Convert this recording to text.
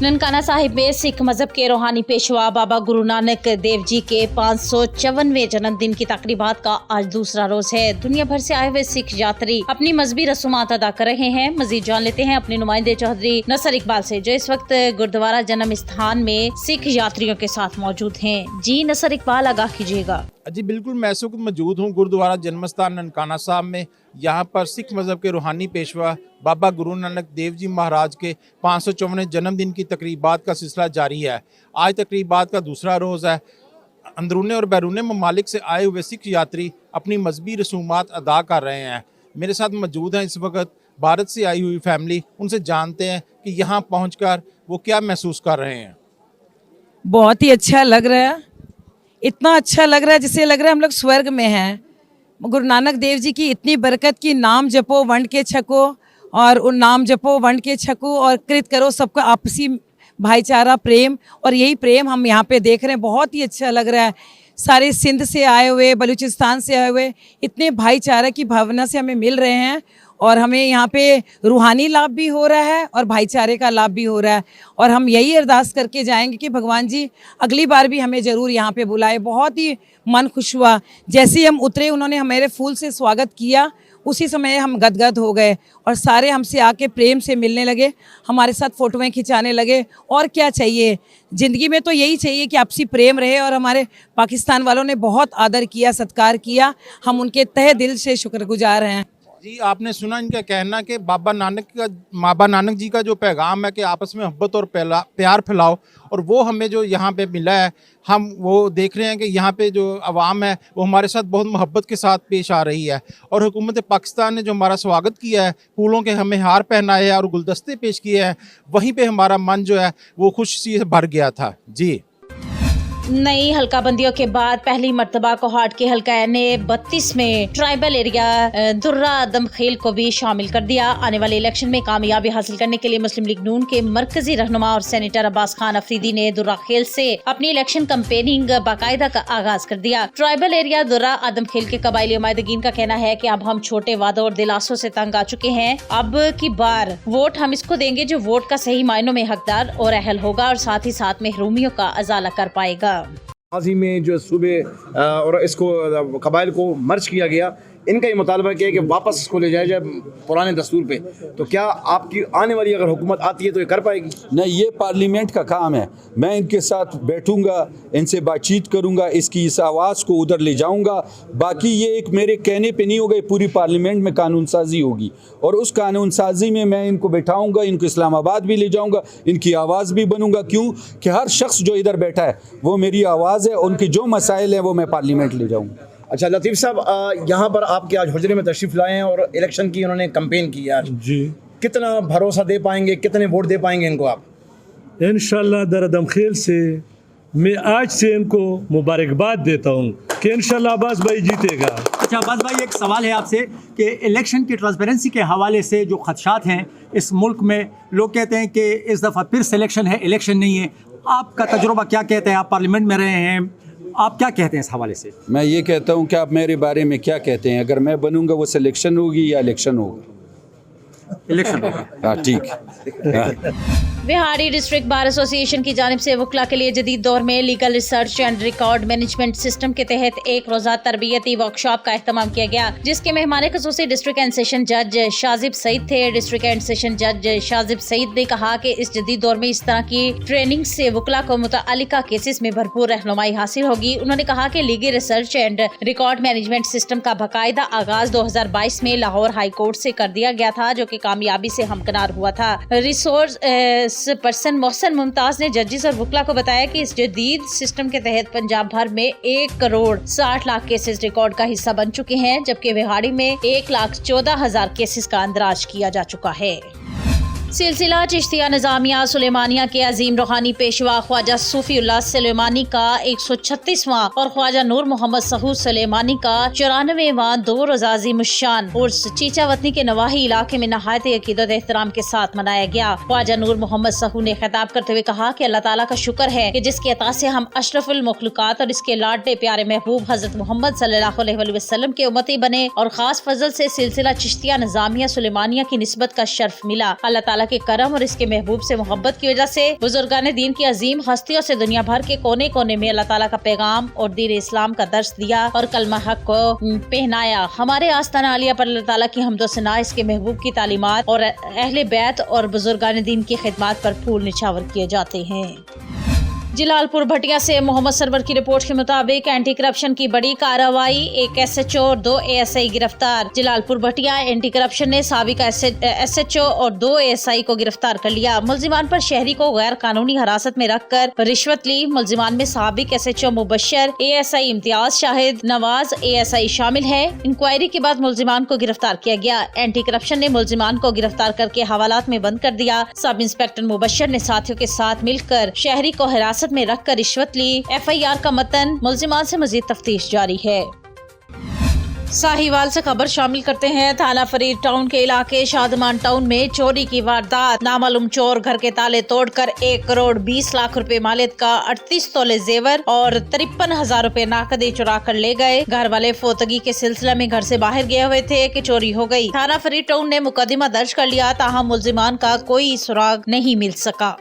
ननकाना साहिब में सिख मजहब के रूहानी पेशवा बाबा गुरु नानक देव जी के 554वें जन्मदिन की तकरीबात का आज दूसरा रोज है। दुनिया भर से आए हुए सिख यात्री अपनी मजहबी रसूमात अदा कर रहे हैं। मजीद जान लेते हैं अपने नुमाइंदे चौधरी नसर इकबाल से, जो इस वक्त गुरुद्वारा जन्म स्थान में सिख यात्रियों के साथ मौजूद हैं। जी नसर इकबाल, आगाह कीजिएगा। जी बिल्कुल, मैं इस वक्त मौजूद हूँ गुरुद्वारा जन्मस्थान ननकाना साहब में। यहाँ पर सिख मज़हब के रूहानी पेशवा बाबा गुरु नानक देव जी महाराज के 554वें जन्मदिन की तकरीबात का सिलसिला जारी है। आज तकरीबात का दूसरा रोज़ है। अंदरूनी और बैरूनी ममालिक से आए हुए सिख यात्री अपनी मजहबी रसूमात अदा कर रहे हैं। मेरे साथ मौजूद हैं इस वक्त भारत से आई हुई फैमिली। उनसे जानते हैं कि यहाँ पहुँचकर वो क्या महसूस कर रहे हैं। बहुत ही अच्छा लग रहा है, इतना अच्छा लग रहा है जिससे लग रहा है हम लोग स्वर्ग में हैं। गुरु नानक देव जी की इतनी बरकत की, नाम जपो वंड के छको, और उन नाम जपो वंड के छको और कृत करो सबका आपसी भाईचारा प्रेम, और यही प्रेम हम यहाँ पे देख रहे हैं। बहुत ही अच्छा लग रहा है। सारे सिंध से आए हुए, बलूचिस्तान से आए हुए, इतने भाईचारा की भावना से हमें मिल रहे हैं, और हमें यहाँ पे रूहानी लाभ भी हो रहा है और भाईचारे का लाभ भी हो रहा है। और हम यही अरदास करके जाएंगे कि भगवान जी अगली बार भी हमें ज़रूर यहाँ पे बुलाए। बहुत ही मन खुश हुआ। जैसे ही हम उतरे, उन्होंने हमारे फूल से स्वागत किया, उसी समय हम गदगद हो गए और सारे हमसे आके प्रेम से मिलने लगे, हमारे साथ फ़ोटोएं खिंचाने लगे। और क्या चाहिए ज़िंदगी में, तो यही चाहिए कि आपसी प्रेम रहे। और हमारे पाकिस्तान वालों ने बहुत आदर किया, सत्कार किया, हम उनके तहे दिल से शुक्रगुजार हैं। जी, आपने सुना इनका कहना कि बाबा नानक जी का जो पैगाम है कि आपस में मोहब्बत और प्यार फैलाओ, और वो हमें जो यहाँ पे मिला है, हम वो देख रहे हैं कि यहाँ पे जो आवाम है वो हमारे साथ बहुत मोहब्बत के साथ पेश आ रही है। और हुकूमत पाकिस्तान ने जो हमारा स्वागत किया है, फूलों के हमें हार पहनाए हैं और गुलदस्ते पेश किए हैं, वहीं पे हमारा मन जो है वो खुशी से भर गया था। जी, नई हल्काबंदियों के बाद पहली मर्तबा कोहाट के हल्का NA-32 में ट्राइबल एरिया दुर्रा दमखेल को भी शामिल कर दिया। आने वाले इलेक्शन में कामयाबी हासिल करने के लिए मुस्लिम लीग नून के मरकजी रहनुमा और सेनेटर अब्बास खान अफरीदी ने दुर्रा खेल से अपनी इलेक्शन कैंपेनिंग बाकायदा का आगाज कर दिया। ट्राइबल एरिया दुर्रा आदमखेल के कबायली नुमाइंदगीन का कहना है कि अब हम छोटे वादों और दिलासों से तंग आ चुके हैं। अब की बार वोट हम इसको देंगे जो वोट का सही मायनों में हकदार और अहल होगा और साथ ही साथ महरूमियों का अजाला कर पाएगा। माजी में जो सूबे और इसको कबाइल को मर्ज किया गया, इनका ये मुतालबा किया कि वापस इसको ले जाया जाए पुराने दस्तूर पे। तो क्या आपकी आने वाली अगर हुकूमत आती है तो ये कर पाएगी? नहीं, ये पार्लियामेंट का काम है। मैं इनके साथ बैठूंगा, इनसे बातचीत करूंगा, इसकी इस आवाज़ को उधर ले जाऊंगा। बाकी ये एक मेरे कहने पे नहीं होगा, पूरी पार्लियामेंट में कानून साजी होगी, और उस कानून साजी में मैं इनको बैठाऊंगा, इनको इस्लामाबाद भी ले जाऊंगा, इनकी आवाज़ भी बनूंगा। क्यों कि हर शख्स जो इधर बैठा है वो मेरी आवाज़ है, उनकी जो मसाइल हैं वो मैं पार्लियामेंट ले जाऊँगा। अच्छा लतीफ़ साहब, यहाँ पर आपके आज हुजरे में तशरीफ़ लाए हैं और इलेक्शन की उन्होंने कैंपेन की आज। जी, कितना भरोसा दे पाएंगे, कितने वोट दे पाएंगे इनको आप? इंशाल्लाह दर दमखेल से मैं आज से इनको मुबारकबाद देता हूँ कि इंशाल्लाह अब्बास भाई जीतेगा। अच्छा अब्बास भाई, एक सवाल है आपसे कि इलेक्शन की ट्रांसपेरेंसी के हवाले से जो खदशात हैं इस मुल्क में, लोग कहते हैं कि इस दफ़ा फिर सिलेक्शन है, इलेक्शन नहीं है। आपका तजुर्बा क्या कहते हैं? आप पार्लियामेंट में रहे हैं, आप क्या कहते हैं इस हवाले से? मैं ये कहता हूँ कि आप मेरे बारे में क्या कहते हैं। अगर मैं बनूंगा वो सिलेक्शन होगी या इलेक्शन होगा? इलेक्शन होगा। हाँ, ठीक। बिहारी डिस्ट्रिक्ट बार एसोसिएशन की जानिब से वकला के लिए जदीद दौर में legal research and record management system के तहत एक रोज़ा तरबियती वर्कशॉप का एहतमाम किया गया, जिसके मेहमान खुसूसी डिस्ट्रिक्ट एंड सेशन जज शाजिब सईद थे। डिस्ट्रिक्ट एंड सेशन जज शाजिब सईद ने कहा कि इस जदीद दौर में इस तरह की ट्रेनिंग से वकला को मुतअल्लिका केसेस में भरपूर रहनुमाई हासिल होगी। उन्होंने कहा कि legal research and record management system का बाकायदा आगाज 2022 में लाहौर हाई कोर्ट से कर दिया गया था, जो कि कामयाबी से हमकिनार हुआ था। रिसोर्स पर्सन मोहसन मुमताज ने जजेस और वकला को बताया कि इस जदीद सिस्टम के तहत पंजाब भर में 1 करोड़ 60 लाख केसेस रिकॉर्ड का हिस्सा बन चुके हैं, जबकि बिहाड़ी में 1,14,000 केसेस का अंदराज किया जा चुका है। सिलसिला चिश्तिया निज़ामिया सुलेमानिया के अजीम रूहानी पेशवा ख्वाजा सूफीउल्लाह सुलेमानी का 136वां और ख्वाजा नूर मोहम्मद सहू सुलेमानी का 94वां 2 रोज़ा अज़ीमुश्शान उर्स चीचा वतनी के नवाही इलाके में नहायत अकीदत एहतराम के साथ मनाया गया। ख्वाजा नूर मोहम्मद सहू ने खिताब करते हुए कहा कि अल्लाह ताला का शुक्र है कि जिसके अता से हम अशरफुल मखलूकात और इसके लाडले प्यारे महबूब हजरत मोहम्मद सल्लल्लाहु अलैहि वसल्लम के उम्मती बने और खास फजल से सिलसिला चिश्तिया निज़ामिया सुलेमानिया की निस्बत का शर्फ मिला। अल्लाह ताला ताला के करम और इसके महबूब से मोहब्बत की वजह से बुजुर्गान दीन की अजीम हस्तियों से दुनिया भर के कोने कोने में अल्लाह ताला का पैगाम और दीन इस्लाम का दर्श दिया और कलमा हक को पहनाया। हमारे आस्ताना आलिया पर अल्लाह ताला की हम्दो सना, इसके महबूब की तालीमात और अहले बैत और बुजुर्गान दीन की खिदमत पर फूल निछावर किए जाते हैं। जलालपुर भटिया से मोहम्मद सरवर की रिपोर्ट के मुताबिक एंटी करप्शन की बड़ी कार्रवाई, एक SHO और 2 ASI गिरफ्तार। जलालपुर भटिया एंटी करप्शन ने साबिक SHO और 2 ASI को गिरफ्तार कर लिया। मुलजिमान पर शहरी को गैर कानूनी हिरासत में रखकर रिश्वत ली। मुलजिमान में साबिक SHO Mubashar, ASI Imtiaz, Shahid Nawaz ASI शामिल है। इंक्वायरी के बाद मुलजिमान को गिरफ्तार किया गया। एंटी करप्शन ने मुलजिमान को गिरफ्तार करके हवालात में बंद कर दिया। सब इंस्पेक्टर मुबशर ने साथियों के साथ मिलकर शहरी को हिरासत में रखकर रिश्वत ली। FIR का मतन, मुलजिमान से मजीद तफ्तीश जारी है। साहिवाल से खबर शामिल करते हैं। थाना फरीद टाउन के इलाके शादमान टाउन में चोरी की वारदात। नामालूम चोर घर के ताले तोड़कर 1 करोड़ 20 लाख रुपए मालियत का 38 तोले जेवर और 53,000 रुपए नकदी चुरा कर ले गए। घर वाले फोतगी के सिलसिले में घर से बाहर गए हुए थे कि चोरी हो गई। थाना फरीद टाउन ने मुकदमा दर्ज कर लिया, ताहम मुलजिमान का कोई सुराग नहीं मिल सका।